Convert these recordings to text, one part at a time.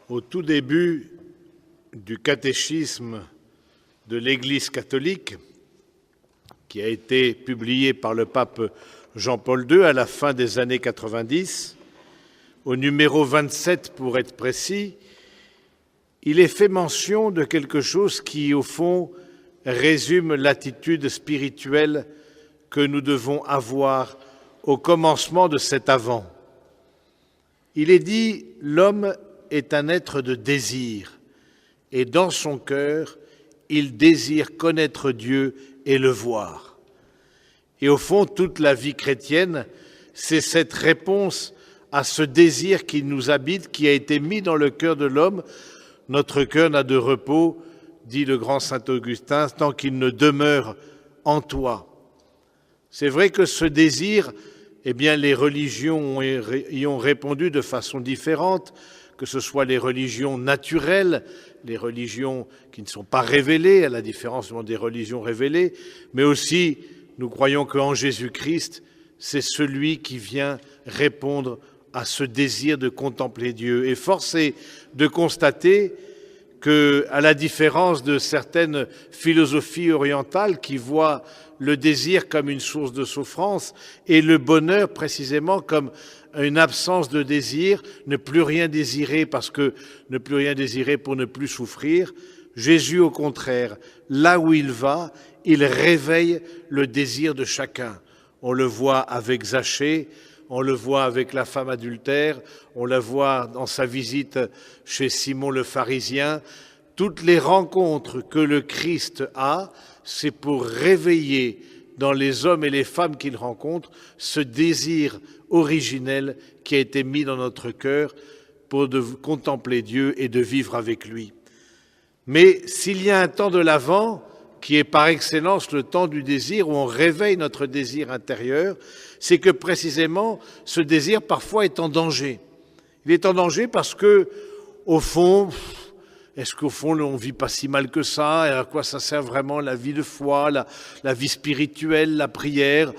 Au tout début du catéchisme de l'Église catholique, qui a été publié par le pape Jean-Paul II à la fin des années 90, au numéro 27 pour être précis, il est fait mention de quelque chose qui, au fond, résume l'attitude spirituelle que nous devons avoir au commencement de cet Avent. Il est dit « L'homme est un être de désir, et dans son cœur, il désire connaître Dieu et le voir. » Et au fond, toute la vie chrétienne, c'est cette réponse à ce désir qui nous habite, qui a été mis dans le cœur de l'homme. Notre cœur n'a de repos, dit le grand saint Augustin, tant qu'il ne demeure en toi. C'est vrai que ce désir, eh bien, les religions y ont répondu de façon différente, que ce soit les religions naturelles, les religions qui ne sont pas révélées, à la différence des religions révélées, mais aussi, nous croyons qu'en Jésus-Christ, c'est celui qui vient répondre à ce désir de contempler Dieu. Et force est de constater que, à la différence de certaines philosophies orientales qui voient le désir comme une source de souffrance et le bonheur précisément comme une absence de désir, ne plus rien désirer parce que ne plus rien désirer pour ne plus souffrir, Jésus, au contraire, là où il va, il réveille le désir de chacun. On le voit avec Zachée, on le voit avec la femme adultère, on la voit dans sa visite chez Simon le pharisien. Toutes les rencontres que le Christ a, c'est pour réveiller dans les hommes et les femmes qu'il rencontre ce désir originel qui a été mis dans notre cœur pour de contempler Dieu et de vivre avec lui. Mais s'il y a un temps de l'Avent, qui est par excellence le temps du désir, où on réveille notre désir intérieur, c'est que précisément ce désir parfois est en danger. Il est en danger parce que, au fond, est-ce qu'au fond on ne vit pas si mal que ça? Et à quoi ça sert vraiment la vie de foi, la vie spirituelle, la prière?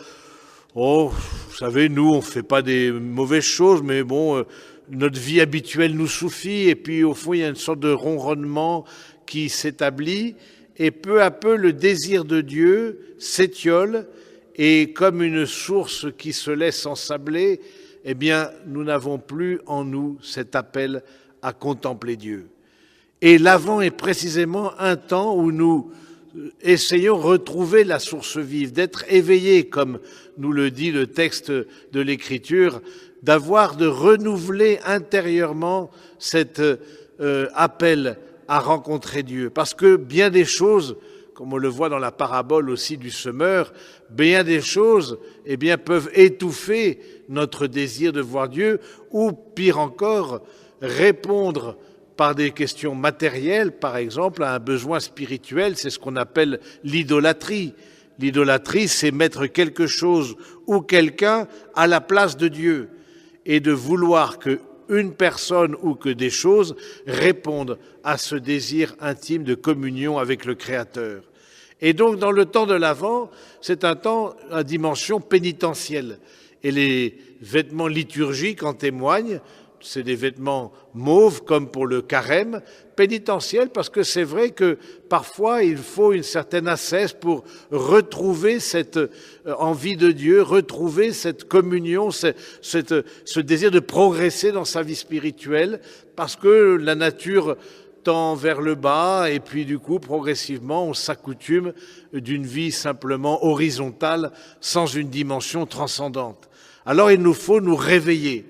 Oh, vous savez, nous on ne fait pas des mauvaises choses, mais bon, notre vie habituelle nous suffit, et puis au fond il y a une sorte de ronronnement qui s'établit, et peu à peu le désir de Dieu s'étiole, et comme une source qui se laisse ensabler, eh bien nous n'avons plus en nous cet appel à contempler Dieu. Et l'Avent est précisément un temps où nous essayons de retrouver la source vive, d'être éveillés, comme nous le dit le texte de l'Écriture, de renouveler intérieurement cet appel à rencontrer Dieu. Parce que bien des choses, comme on le voit dans la parabole aussi du semeur, bien des choses eh bien, peuvent étouffer notre désir de voir Dieu, ou pire encore, répondre par des questions matérielles, par exemple, à un besoin spirituel. C'est ce qu'on appelle l'idolâtrie. L'idolâtrie, c'est mettre quelque chose ou quelqu'un à la place de Dieu et de vouloir qu'une personne ou que des choses répondent à ce désir intime de communion avec le Créateur. Et donc, dans le temps de l'Avent, c'est un temps à dimension pénitentielle. Et les vêtements liturgiques en témoignent. C'est des vêtements mauves, comme pour le carême, pénitentiels, parce que c'est vrai que parfois il faut une certaine ascèse pour retrouver cette envie de Dieu, retrouver cette communion, ce désir de progresser dans sa vie spirituelle, parce que la nature tend vers le bas, et puis du coup, progressivement, on s'accoutume d'une vie simplement horizontale, sans une dimension transcendante. Alors il nous faut nous réveiller.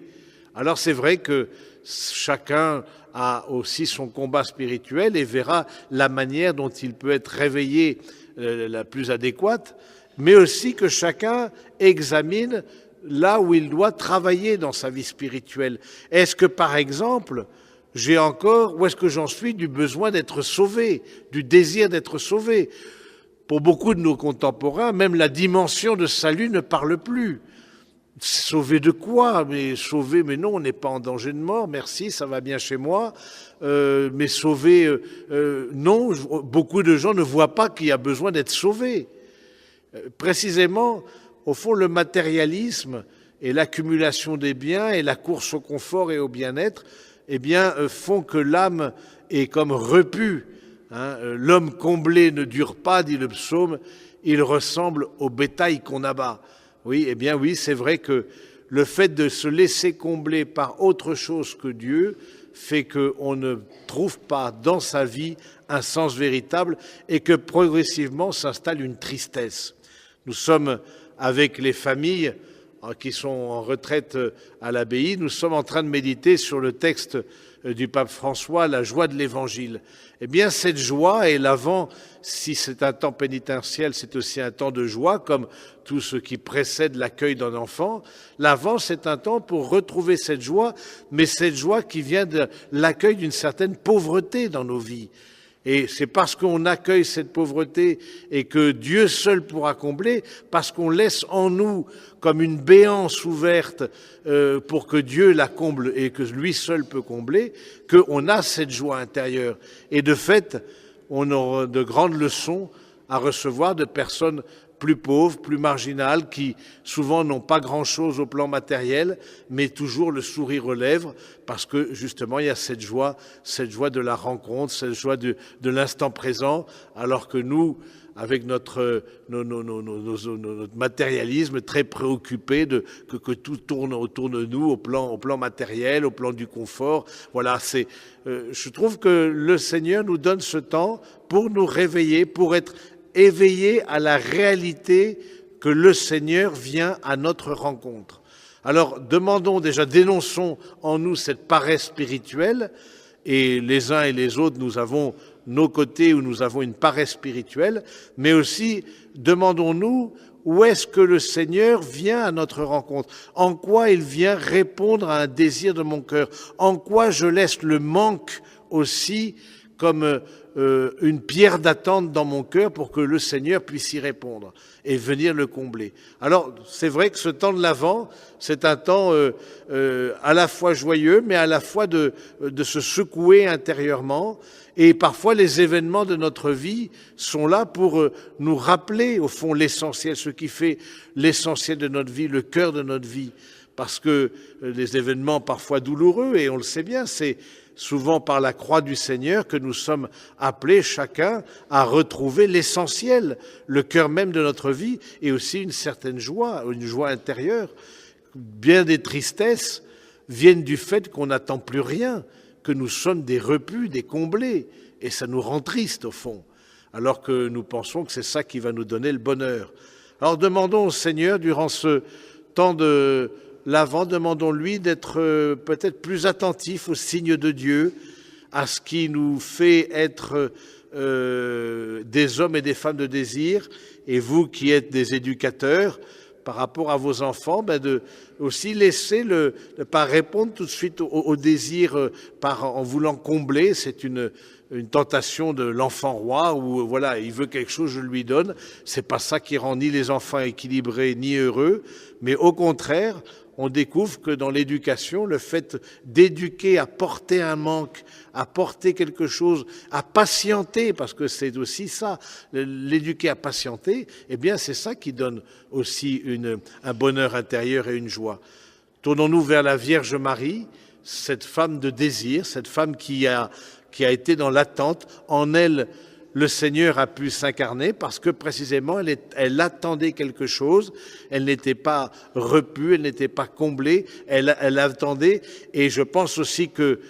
Alors c'est vrai que chacun a aussi son combat spirituel et verra la manière dont il peut être réveillé la plus adéquate, mais aussi que chacun examine là où il doit travailler dans sa vie spirituelle. Est-ce que, par exemple, où est-ce que j'en suis du besoin d'être sauvé, du désir d'être sauvé? Pour beaucoup de nos contemporains, même la dimension de salut ne parle plus. Sauvé de quoi? Mais sauvé, mais non, on n'est pas en danger de mort, merci, ça va bien chez moi. Mais sauvé, non, beaucoup de gens ne voient pas qu'il y a besoin d'être sauvé. Précisément, au fond, le matérialisme et l'accumulation des biens et la course au confort et au bien-être, font que l'âme est comme repue. L'homme comblé ne dure pas, dit le psaume, il ressemble au bétail qu'on abat. Oui, c'est vrai que le fait de se laisser combler par autre chose que Dieu fait qu'on ne trouve pas dans sa vie un sens véritable et que progressivement s'installe une tristesse. Nous sommes avec les familles qui sont en retraite à l'abbaye, nous sommes en train de méditer sur le texte du pape François, la joie de l'Évangile. Cette joie, et l'Avent, si c'est un temps pénitentiel, c'est aussi un temps de joie, comme tout ce qui précède l'accueil d'un enfant. L'Avent, c'est un temps pour retrouver cette joie, mais cette joie qui vient de l'accueil d'une certaine pauvreté dans nos vies. Et c'est parce qu'on accueille cette pauvreté et que Dieu seul pourra combler, parce qu'on laisse en nous comme une béance ouverte pour que Dieu la comble et que lui seul peut combler, qu'on a cette joie intérieure. Et de fait, on aura de grandes leçons à recevoir de personnes plus pauvres, plus marginales, qui souvent n'ont pas grand-chose au plan matériel, mais toujours le sourire aux lèvres, parce que justement il y a cette joie de la rencontre, cette joie de l'instant présent, alors que nous, avec notre matérialisme très préoccupé que tout tourne autour de nous au plan matériel, au plan du confort. Voilà, je trouve que le Seigneur nous donne ce temps pour nous réveiller, pour être éveillés à la réalité que le Seigneur vient à notre rencontre. Alors dénonçons en nous cette paresse spirituelle, et les uns et les autres, nous avons nos côtés où nous avons une paresse spirituelle, mais aussi demandons-nous où est-ce que le Seigneur vient à notre rencontre, en quoi il vient répondre à un désir de mon cœur, en quoi je laisse le manque aussi comme une pierre d'attente dans mon cœur pour que le Seigneur puisse y répondre et venir le combler. Alors, c'est vrai que ce temps de l'Avent, c'est un temps à la fois joyeux, mais à la fois de se secouer intérieurement. Et parfois, les événements de notre vie sont là pour nous rappeler, au fond, l'essentiel, ce qui fait l'essentiel de notre vie, le cœur de notre vie. Parce que les événements parfois douloureux, et on le sait bien, c'est souvent par la croix du Seigneur que nous sommes appelés chacun à retrouver l'essentiel, le cœur même de notre vie, et aussi une certaine joie, une joie intérieure. Bien des tristesses viennent du fait qu'on n'attend plus rien, que nous sommes des repus, des comblés, et ça nous rend tristes au fond, alors que nous pensons que c'est ça qui va nous donner le bonheur. Alors demandons au Seigneur, durant ce temps de l'Avent, demandons-lui d'être peut-être plus attentif aux signes de Dieu, à ce qui nous fait être des hommes et des femmes de désir, et vous qui êtes des éducateurs, par rapport à vos enfants, de aussi laisser ne pas répondre tout de suite au désir en voulant combler. C'est une tentation de l'enfant roi où voilà, il veut quelque chose, je lui donne. C'est pas ça qui rend ni les enfants équilibrés ni heureux, mais au contraire, on découvre que dans l'éducation, le fait d'éduquer à porter un manque, à porter quelque chose, à patienter, parce que c'est aussi ça, l'éduquer à patienter, c'est ça qui donne aussi un bonheur intérieur et une joie. Tournons-nous vers la Vierge Marie, cette femme de désir, cette femme qui a été dans l'attente. En elle, le Seigneur a pu s'incarner parce que précisément elle attendait quelque chose, elle n'était pas repue, elle n'était pas comblée, elle attendait, et je pense aussi que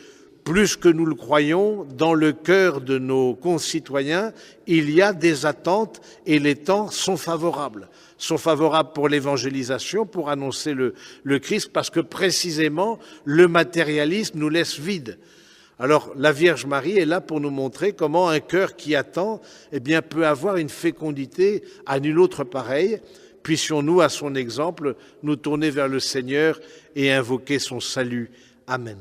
plus que nous le croyons, dans le cœur de nos concitoyens, il y a des attentes et les temps sont favorables pour l'évangélisation, pour annoncer le Christ, parce que précisément le matérialisme nous laisse vides. Alors, la Vierge Marie est là pour nous montrer comment un cœur qui attend, peut avoir une fécondité à nul autre pareille. Puissions-nous, à son exemple, nous tourner vers le Seigneur et invoquer son salut. Amen.